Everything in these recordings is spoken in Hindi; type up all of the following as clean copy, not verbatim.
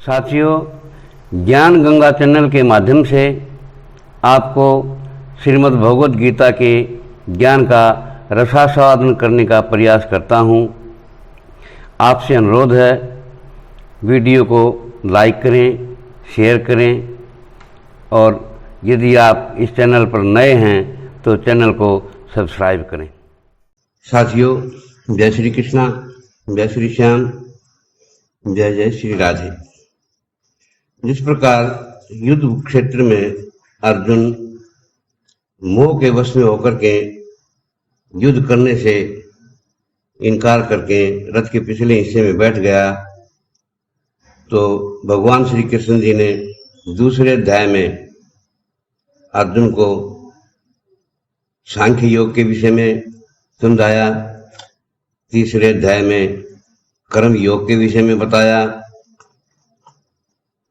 साथियों, ज्ञान गंगा चैनल के माध्यम से आपको श्रीमद् भगवद गीता के ज्ञान का रसास्वादन करने का प्रयास करता हूँ। आपसे अनुरोध है, वीडियो को लाइक करें, शेयर करें और यदि आप इस चैनल पर नए हैं तो चैनल को सब्सक्राइब करें। साथियों, जय श्री कृष्णा, जय श्री श्याम, जय जय श्री राधे। जिस प्रकार युद्ध क्षेत्र में अर्जुन मोह के वश में होकर के युद्ध करने से इनकार करके रथ के पिछले हिस्से में बैठ गया, तो भगवान श्री कृष्ण जी ने दूसरे अध्याय में अर्जुन को सांख्य योग के विषय में समझाया, तीसरे अध्याय में कर्म योग के विषय में बताया,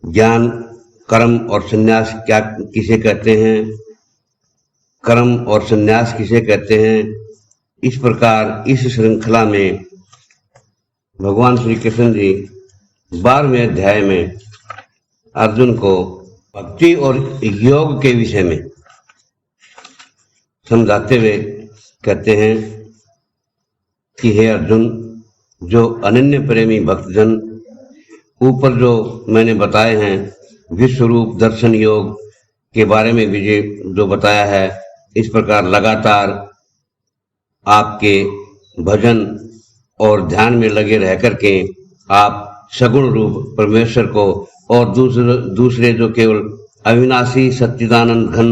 ज्ञान, कर्म और संन्यास क्या किसे कहते हैं, कर्म और संन्यास किसे कहते हैं। इस प्रकार इस श्रृंखला में भगवान श्री कृष्ण जी 12वें अध्याय में अर्जुन को भक्ति और योग के विषय में समझाते हुए कहते हैं कि हे अर्जुन, जो अनन्य प्रेमी भक्तजन ऊपर जो मैंने बताए हैं विश्व रूप दर्शन योग के बारे में भी जो बताया है, इस प्रकार लगातार आपके भजन और ध्यान में लगे रह करके आप सगुण रूप परमेश्वर को और दूसरे जो केवल अविनाशी सच्चिदानंद घन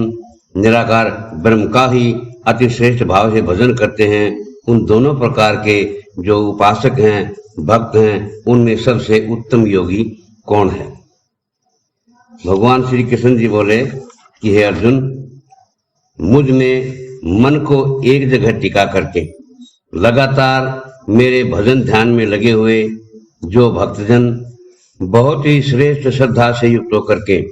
निराकार ब्रह्म का ही अति श्रेष्ठ भाव से भजन करते हैं, उन दोनों प्रकार के जो उपासक हैं, भक्त हैं, उनमें सबसे उत्तम योगी कौन है। भगवान श्री कृष्ण जी बोले कि हे अर्जुन, मुझ में मन को एक जगह टिका करके लगातार मेरे भजन ध्यान में लगे हुए जो भक्तजन बहुत ही श्रेष्ठ श्रद्धा से युक्त होकर के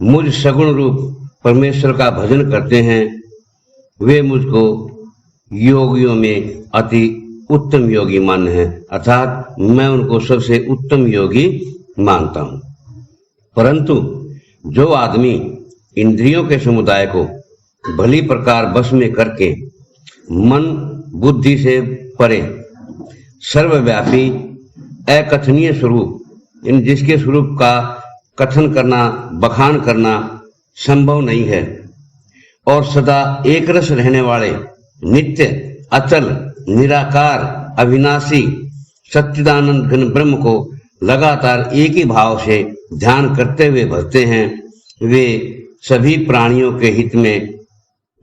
मुझ सगुण रूप परमेश्वर का भजन करते हैं, वे मुझको योगियों में अति उत्तम योगी मान्य हैं, अर्थात मैं उनको सबसे उत्तम योगी मानता हूं। परंतु जो आदमी इंद्रियों के समुदाय को भली प्रकार बस में करके मन बुद्धि से परे सर्वव्यापी अकथनीय स्वरूप, इन जिसके स्वरूप का कथन करना, बखान करना संभव नहीं है, और सदा एक रस रहने वाले नित्य अचल निराकार अविनाशी सच्चिदानंद घन ब्रह्म को लगातार एक ही भाव से ध्यान करते हुए भजते हैं, वे सभी प्राणियों के हित में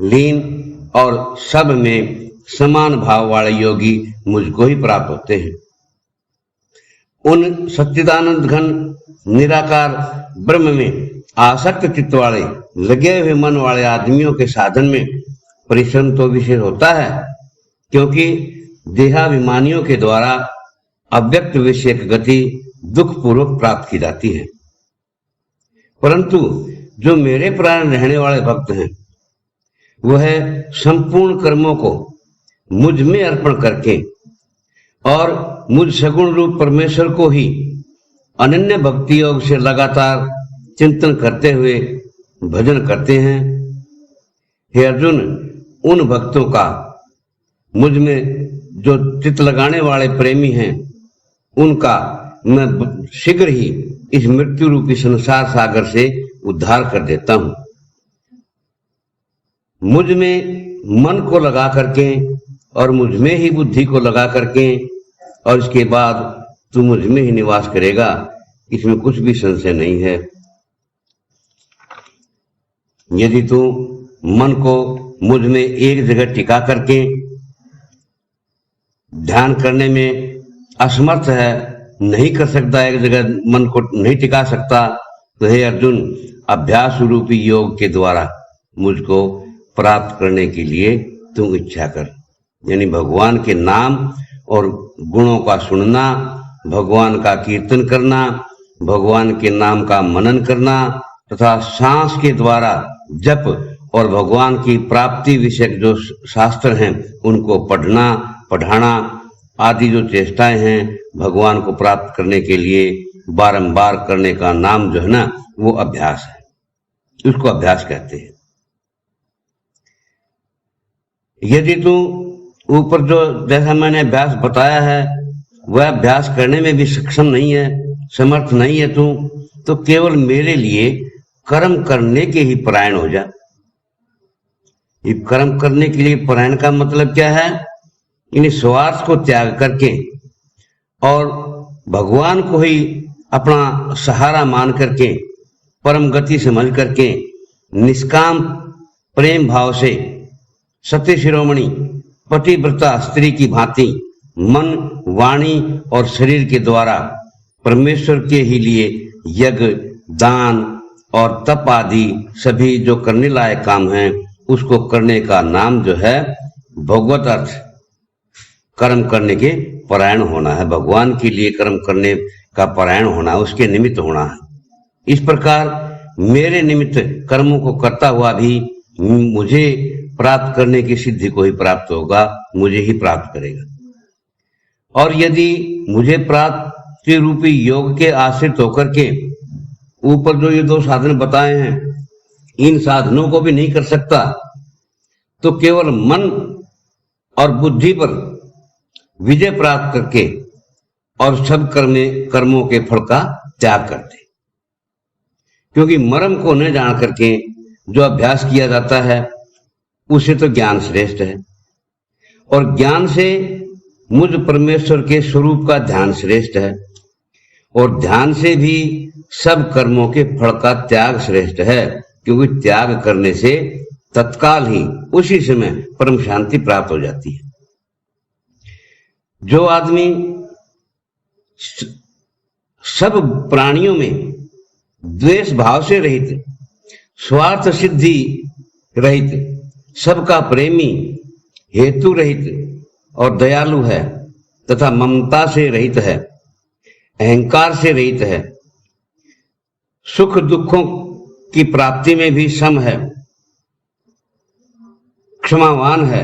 लीन और सब में समान भाव वाले योगी मुझको ही प्राप्त होते हैं। उन सच्चिदानंद घन निराकार ब्रह्म में आसक्त चित्त वाले लगे हुए मन वाले आदमियों के साधन में परिश्रम तो विशेष होता है, क्योंकि देहाभिमानियों के द्वारा अव्यक्त विषयक गति दुख पूर्वक प्राप्त की जाती है। परंतु जो मेरे प्राण रहने वाले भक्त हैं, वह संपूर्ण कर्मों को मुझ में अर्पण करके और मुझ सगुण रूप परमेश्वर को ही अनन्य भक्ति योग से लगातार चिंतन करते हुए भजन करते हैं। हे अर्जुन, उन भक्तों का मुझ में जो चित्त लगाने वाले प्रेमी हैं, उनका मैं शीघ्र ही इस मृत्यु रूपी संसार सागर से उद्धार कर देता हूं। मुझ में मन को लगा करके और मुझ में ही बुद्धि को लगा करके और इसके बाद तू मुझ में ही निवास करेगा, इसमें कुछ भी संशय नहीं है। यदि तू मन को मुझ में एक जगह टिका करके ध्यान करने में असमर्थ है, नहीं कर सकता, एक जगह मन को नहीं टिका सकता, तो हे अर्जुन, अभ्यास रूपी योग के द्वारा मुझको प्राप्त करने के लिए तू इच्छा कर। यानी भगवान के नाम और गुणों का सुनना, भगवान का कीर्तन करना, भगवान के नाम का मनन करना तथा सांस के द्वारा जप और भगवान की प्राप्ति विषयक जो शास्त्र हैं उनको पढ़ना, पढ़ाना आदि जो चेष्टाएं हैं भगवान को प्राप्त करने के लिए, बारंबार करने का नाम जो है ना वो अभ्यास है, उसको अभ्यास कहते हैं। यदि तू ऊपर जो जैसा मैंने अभ्यास बताया है वह अभ्यास करने में भी सक्षम नहीं है, समर्थ नहीं है तू, तो केवल मेरे लिए कर्म करने के ही परायण हो जा। ये कर्म करने के लिए परायण का मतलब क्या है? इन स्वार्थ को त्याग करके और भगवान को ही अपना सहारा मान करके, परम गति समझ करके, निष्काम प्रेम भाव से सत्य शिरोमणि पतिव्रता स्त्री की भांति मन, वाणी और शरीर के द्वारा परमेश्वर के ही लिए यज्ञ, दान और तप आदि सभी जो करने लायक काम हैं उसको करने का नाम जो है भगवत अर्थ कर्म करने के परायण होना है। भगवान के लिए कर्म करने का परायण होना, उसके निमित्त होना है। इस प्रकार मेरे निमित्त कर्मों को करता हुआ भी मुझे प्राप्त करने की सिद्धि को ही प्राप्त होगा, मुझे ही प्राप्त करेगा। और यदि मुझे प्राप्ति रूपी योग के आश्रित होकर के ऊपर जो ये 2 साधन बताए हैं इन साधनों को भी नहीं कर सकता, तो केवल मन और बुद्धि पर विजय प्राप्त करके और सब कर्मों के फल का त्याग करते। क्योंकि मर्म को न जान करके जो अभ्यास किया जाता है उसे तो ज्ञान श्रेष्ठ है, और ज्ञान से मुझ परमेश्वर के स्वरूप का ध्यान श्रेष्ठ है, और ध्यान से भी सब कर्मों के फल का त्याग श्रेष्ठ है। क्योंकि त्याग करने से तत्काल ही उसी समय परम शांति प्राप्त हो जाती है। जो आदमी सब प्राणियों में द्वेष भाव से रहित, स्वार्थ सिद्धि रहित, सबका प्रेमी, हेतु रहित और दयालु है तथा ममता से रहित है, अहंकार से रहित है, सुख दुखों की प्राप्ति में भी सम है, क्षमावान है,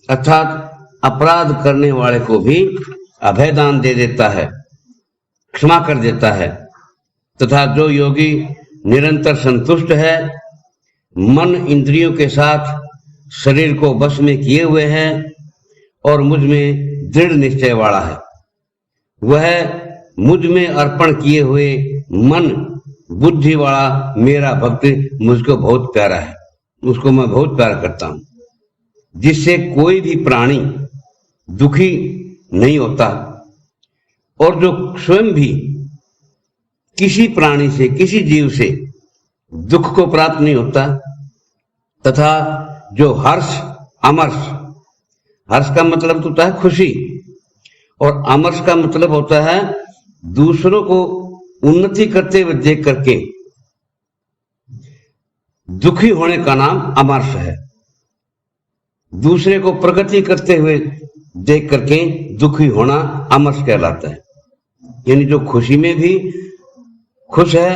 अर्थात अपराध करने वाले को भी अभय दान दे देता है, क्षमा कर देता है, तथा जो योगी निरंतर संतुष्ट है, मन इंद्रियों के साथ शरीर को वश में किए हुए है और मुझ में दृढ़ निश्चय वाला है, वह मुझ में अर्पण किए हुए मन बुद्धि वाला मेरा भक्त मुझको बहुत प्यारा है, उसको मैं बहुत प्यार करता हूं, जिससे कोई भी प्राणी दुखी नहीं होता और जो स्वयं भी किसी प्राणी से, किसी जीव से दुख को प्राप्त नहीं होता, तथा जो हर्ष, अमर्ष, हर्ष का मतलब होता है खुशी और अमर्ष का मतलब होता है दूसरों को उन्नति करते हुए देख करके दुखी होने का नाम अमर्ष है। दूसरे को प्रगति करते हुए देख करके दुखी होना अमर्ष कहलाता है। यानी जो खुशी में भी खुश है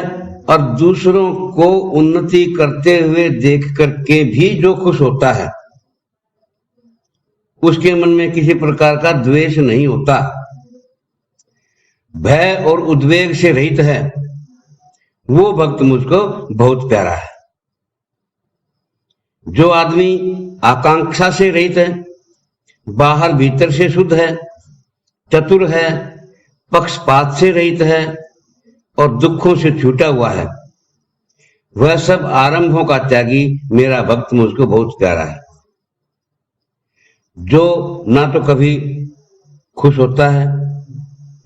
और दूसरों को उन्नति करते हुए देख करके भी जो खुश होता है, उसके मन में किसी प्रकार का द्वेष नहीं होता, भय और उद्वेग से रहित है, वो भक्त मुझको बहुत प्यारा है। जो आदमी आकांक्षा से रहित है, बाहर भीतर से शुद्ध है, चतुर है, पक्षपात से रहित है और दुखों से छूटा हुआ है, वह सब आरंभों का त्यागी मेरा भक्त मुझको बहुत प्यारा है। जो ना तो कभी खुश होता है,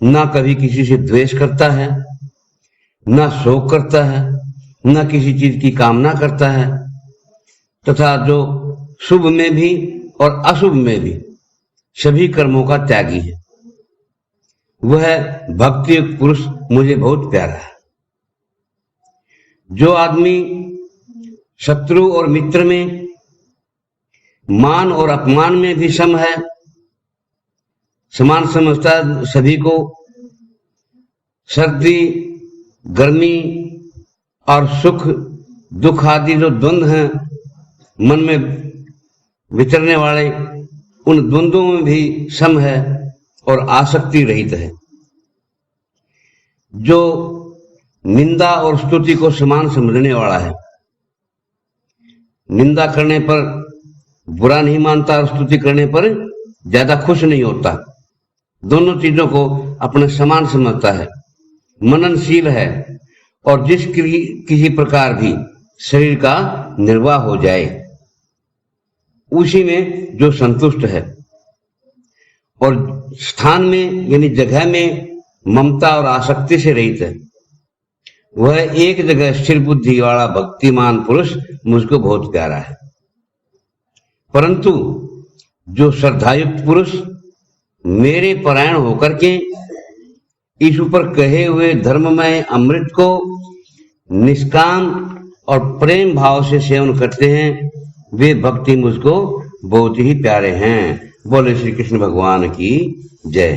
ना कभी किसी से द्वेष करता है, ना शोक करता है, ना किसी चीज की कामना करता है, तथा जो शुभ में भी और अशुभ में भी सभी कर्मों का त्यागी है, वह भक्ति पुरुष मुझे बहुत प्यारा है। जो आदमी शत्रु और मित्र में, मान और अपमान में भी सम है, समान समझता है सभी को, सर्दी गर्मी और सुख दुख आदि जो द्वंद्व हैं मन में विचरने वाले, उन द्वंद्वों में भी सम है और आसक्ति रहित है। जो निंदा और स्तुति को समान समझने वाला है। निंदा करने पर बुरा नहीं मानता और स्तुति करने पर ज्यादा खुश नहीं होता। दोनों चीजों को अपने समान समझता है, मननशील है और किसी प्रकार भी शरीर का निर्वाह हो जाए उसी में जो संतुष्ट है, और स्थान में यानी जगह में ममता और आसक्ति से रहित है, वह एक जगह स्थिर बुद्धि वाला भक्तिमान पुरुष मुझको बहुत प्यारा है। परंतु जो श्रद्धायुक्त पुरुष मेरे परायण होकर के इस ऊपर कहे हुए धर्ममय अमृत को निष्काम और प्रेम भाव से सेवन करते हैं, वे भक्ति मुझको बहुत ही प्यारे हैं। बोले श्री कृष्ण भगवान की जय।